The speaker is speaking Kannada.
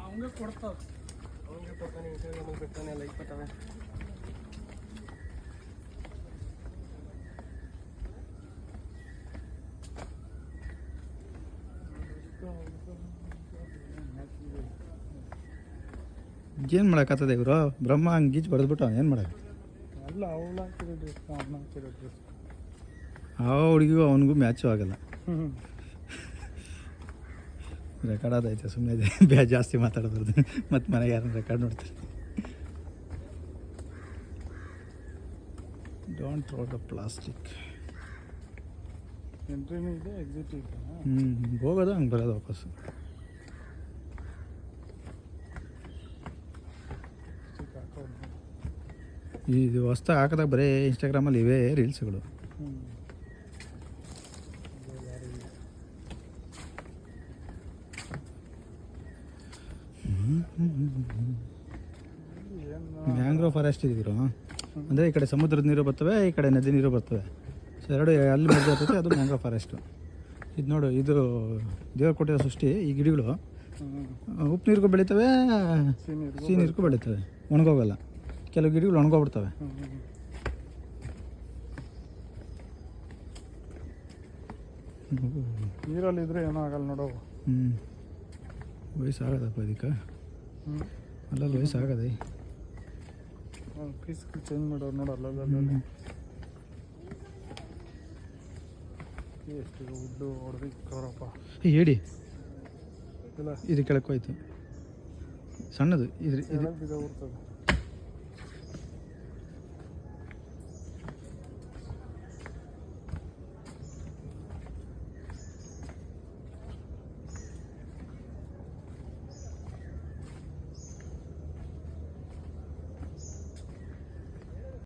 ಅವಂಗೆ ಕೊಡ್ತಾವ, ಅವಂಗೆ ಕೊಡ್ತಾನೆ, ನಮಗೆ ಬಿಡ್ತಾನೆ ಎಲ್ಲ ಇಪ್ಪತ್ತವೆ. ಏನು ಮಾಡೋಕ್ಕಾಗ್ತದೆ ಇವರು? ಬ್ರಹ್ಮ ಹಂಗೆ ಗೀಚ್ ಬರೆದ್ಬಿಟ್ಟು ಏನು ಮಾಡೋದು? ಅಲ್ಲ ಅವಳು ಹಾಕಿರೋ ಡ್ರೆಸ್, ಅವನು ಹಾಕಿರೋ ಡ್ರೆಸ್. ಆ ಹುಡುಗಿಗೂ ಅವನಿಗೂ ಮ್ಯಾಚು ಆಗಲ್ಲ. ರೆಕಾರ್ಡ್ ಆದೈತೆ, ಸುಮ್ಮನೆ ಜಾಸ್ತಿ ಮಾತಾಡಬಾರ್ದು, ಮತ್ತು ಮನೆಗೆ ಯಾರನ್ನ ರೆಕಾರ್ಡ್ ನೋಡ್ತಾರೆ. Don't throw the plastic. ಎಂಟ್ರಿನೂ ಇದೆ, ಎಕ್ಸಿಟ್ ಇದೆ. ಹೋಗೋದು ಹಂಗೆ ಬರೋದು ವಾಪಸ್ಸು. ಇದು ಹೊಸ್ದಾಗಿ ಹಾಕಿದಾಗ ಬರೀ ಇನ್ಸ್ಟಾಗ್ರಾಮಲ್ಲಿ ಇವೇ ರೀಲ್ಸ್ಗಳು. ಮ್ಯಾಂಗ್ರೋವ್ ಫಾರೆಸ್ಟ್ ಇದ್ರು ಅಂದರೆ ಈ ಕಡೆ ಸಮುದ್ರದ ನೀರು ಬರ್ತವೆ, ಈ ಕಡೆ ನದಿ ನೀರು ಬರ್ತವೆ. ಸೊ ಎರಡು ಅಲ್ಲಿ ಮಧ್ಯೆ ಇರ್ತೈತೆ, ಅದು ಮ್ಯಾಂಗ್ರೋವ್ ಫಾರೆಸ್ಟು. ಇದು ನೋಡು, ಇದು ದೇವ್ರು ಕೊಟ್ಟಿರೋ ಸೃಷ್ಟಿ. ಈ ಗಿಡಗಳು ಉಪ್ಪು ನೀರಿಗೂ ಬೆಳಿತವೆ, ಸಿಹಿ ನೀರಿಗೂ ಬೆಳಿತವೆ, ಒಣಗೋಗಲ್ಲ. ಕೆಲವು ಗಿಡಗಳು ಒಣಗೋಗ್ಬಿಡ್ತವೆ. ನೀರಲ್ಲಿದ್ರೆ ಏನೂ ಆಗಲ್ಲ ನೋಡೋ. ವಯಸ್ಸಾಗದಪ್ಪ ಇದಕ್ಕೆ, ಅಲ್ಲಲ್ಲಿ ವಯಸ್ಸಾಗದೆ. ಪೀಸ್ ಚೇಂಜ್ ಮಾಡೋರು ನೋಡಲ್ಲ. ಎಷ್ಟು ಉಡ್ಡು ಹೊಡೆದಿಕ್ಕವ್ರಪ್ಪ. ಹೇಳಿ, ಇಲ್ಲ ಇದು ಕೆಳಕ್ಕೆ ಹೋಯ್ತು, ಸಣ್ಣದು. ಇದು